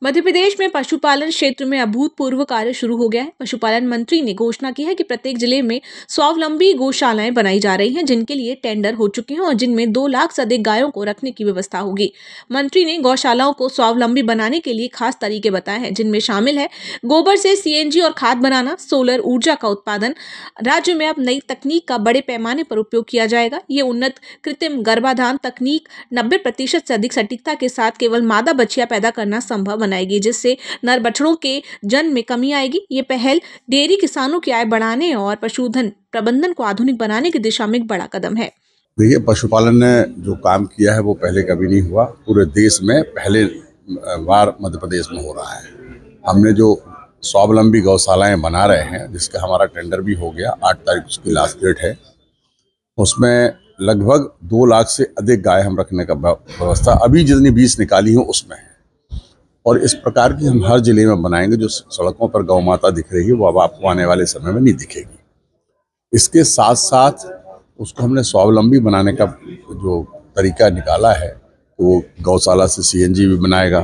मध्य प्रदेश में पशुपालन क्षेत्र में अभूतपूर्व कार्य शुरू हो गया है। पशुपालन मंत्री ने घोषणा की है कि प्रत्येक जिले में स्वावलंबी गौशालाएं बनाई जा रही हैं, जिनके लिए टेंडर हो चुके हैं और जिनमें 2 लाख से अधिक गायों को रखने की व्यवस्था होगी। मंत्री ने गौशालाओं को स्वावलंबी बनाने के लिए खास तरीके बताए हैं, जिनमें शामिल है गोबर से सीएनजी और खाद बनाना, सोलर ऊर्जा का उत्पादन। राज्य में अब नई तकनीक का बड़े पैमाने पर उपयोग किया जाएगा। ये उन्नत कृत्रिम गर्भाधान तकनीक 90% से अधिक सटीकता के साथ केवल मादा बछिया पैदा करना संभव बनाएगी, जिससे नर बछड़ों के जन्म में कमी आएगी। ये पहल डेयरी किसानों की आय बढ़ाने और पशुधन प्रबंधन को आधुनिक बनाने की दिशा में एक बड़ा कदम है। देखिए, पशुपालन ने जो काम किया है वो पहले कभी नहीं हुआ। पूरे देश में पहले बार मध्य प्रदेश में हो रहा है। हमने जो स्वावलंबी गौशालाएं बना रहे हैं, जिसका हमारा टेंडर भी हो गया, 8 तारीख उसकी लास्ट डेट है। उसमें लगभग 2 लाख से अधिक गाय हम रखने का व्यवस्था अभी जितनी 20 निकाली हो उसमें है। और इस प्रकार की हम हर जिले में बनाएंगे। जो सड़कों पर गौ माता दिख रही है वो अब आपको आने वाले समय में नहीं दिखेगी। इसके साथ साथ उसको हमने स्वावलंबी बनाने का जो तरीका निकाला है, वो गौशाला से सीएनजी भी बनाएगा,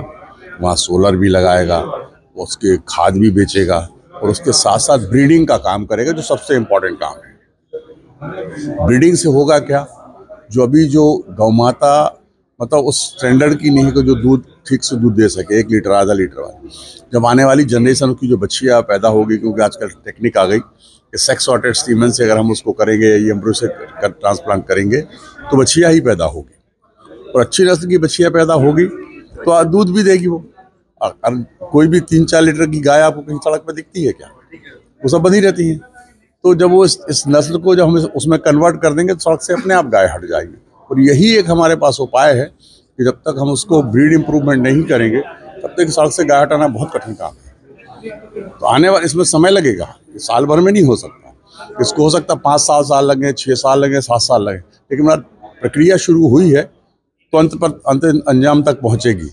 वहाँ सोलर भी लगाएगा, उसके खाद भी बेचेगा और उसके साथ साथ ब्रीडिंग का काम करेगा, जो सबसे इम्पोर्टेंट काम है। ब्रीडिंग से होगा क्या, जो अभी जो गौ माता मतलब उस स्टैंडर्ड की नहीं है कि जो दूध ठीक से दूध दे सके, 1 लीटर आधा लीटर वाला, जब आने वाली जनरेशन की जो बच्चियाँ पैदा होगी, क्योंकि आजकल टेक्निक आ गई कि सेक्स सॉर्टेड सीमेन से अगर हम उसको करेंगे, ये एम्ब्रियो से ट्रांसप्लांट करेंगे तो बच्चियाँ ही पैदा होगी और अच्छी नस्ल की बच्चियाँ पैदा होगी तो दूध भी देगी वो। कोई भी 3-4 लीटर की गाय आपको कहीं सड़क पर दिखती है क्या? वो सब बंधी रहती हैं। तो जब वो इस नस्ल को जब हम उसमें कन्वर्ट कर देंगे तो सड़क से अपने आप गाय हट जाएगी। और यही एक हमारे पास उपाय है कि जब तक हम उसको ब्रीड इम्प्रूवमेंट नहीं करेंगे तब तक सड़क से गाय हटाना बहुत कठिन काम है। तो आने वाले इसमें समय लगेगा, साल भर में नहीं हो सकता। इसको हो सकता 5-7 साल लगे, 6 साल लगे, 7 साल लगे, लेकिन प्रक्रिया शुरू हुई है तो अंत अंजाम तक पहुँचेगी।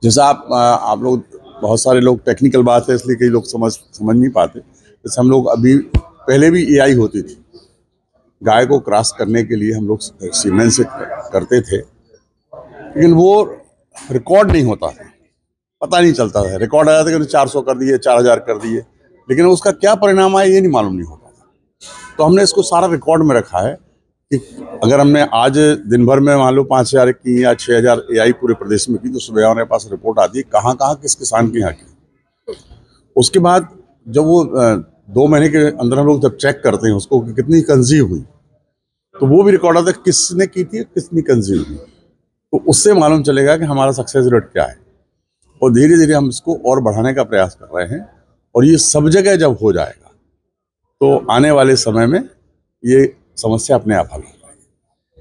जैसा आप लोग, बहुत सारे लोग, टेक्निकल बात है इसलिए कई लोग समझ नहीं पाते। जैसे हम लोग अभी पहले भी एआई होती थी, गाय को क्रॉस करने के लिए हम लोग सीमेन से करते थे, लेकिन वो रिकॉर्ड नहीं होता था, पता नहीं चलता था। रिकॉर्ड आया था कि 400 कर दिए, 4000 कर दिए, लेकिन उसका क्या परिणाम आया ये नहीं मालूम नहीं होता था। तो हमने इसको सारा रिकॉर्ड में रखा है कि अगर हमने आज दिन भर में मान लो 5000 की या 6000 एआई पूरे प्रदेश में की, तो सुबह हमारे पास रिपोर्ट आती है कहाँ किस किसान के यहाँ की। उसके बाद जब वो 2 महीने के अंदर हम लोग जब चेक करते हैं उसको कि कितनी कंज्यूम हुई, तो वो भी रिकॉर्ड आता है किसने की थी, कितनी कंज्यूम हुई। तो उससे मालूम चलेगा कि हमारा सक्सेस रेट क्या है। और धीरे धीरे हम इसको और बढ़ाने का प्रयास कर रहे हैं। और ये सब जगह जब हो जाएगा तो आने वाले समय में ये समस्या अपने आप हल हो जाएगी।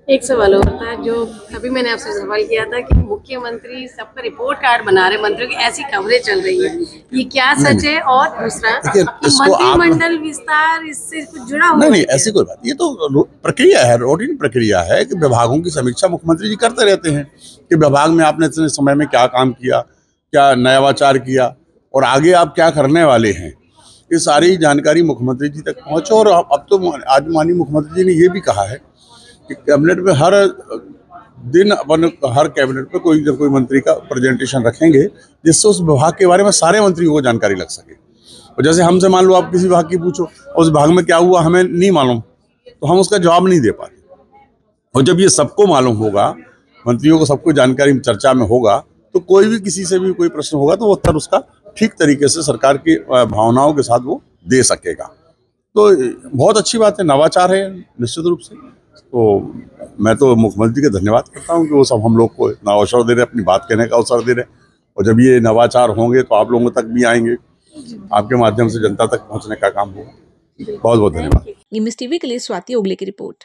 एक सवाल और था, जो अभी मैंने आपसे सवाल किया था कि मुख्यमंत्री सबका रिपोर्ट कार्ड बना रहे, मंत्रियों की ऐसी खबरें चल रही है, ये क्या सच है? और दूसरा, मंत्रिमंडल विस्तार इससे कुछ जुड़ा हुआ? नहीं, ऐसी कोई बात, ये तो प्रक्रिया है, रूटीन प्रक्रिया है कि विभागों की समीक्षा मुख्यमंत्री जी करते रहते हैं कि विभाग में आपने इतने समय में क्या काम किया, क्या नवाचार किया और आगे आप क्या करने वाले हैं। ये सारी जानकारी मुख्यमंत्री जी तक पहुँचे। और अब तो आज माननीय मुख्यमंत्री जी ने ये भी कहा है कि कैबिनेट में हर दिन हर कैबिनेट पे कोई न कोई मंत्री का प्रेजेंटेशन रखेंगे, जिससे उस विभाग के बारे में सारे मंत्रियों को जानकारी लग सके। और जैसे हमसे मान लो आप किसी विभाग की पूछो और उस विभाग में क्या हुआ हमें नहीं मालूम, तो हम उसका जवाब नहीं दे पाते। और जब ये सबको मालूम होगा, मंत्रियों को सबको जानकारी चर्चा में होगा, तो कोई भी किसी से भी कोई प्रश्न होगा तो वो उत्तर उसका ठीक तरीके से सरकार की भावनाओं के साथ वो दे सकेगा। तो बहुत अच्छी बात है, नवाचार है निश्चित रूप से। तो मैं तो मुख्यमंत्री का धन्यवाद करता हूँ कि वो सब हम लोग को इतना अवसर दे रहे, अपनी बात कहने का अवसर दे रहे। और जब ये नवाचार होंगे तो आप लोगों तक भी आएंगे, आपके माध्यम से जनता तक पहुँचने का काम होगा। बहुत बहुत धन्यवाद। टीवी के लिए स्वाति ओगले की रिपोर्ट।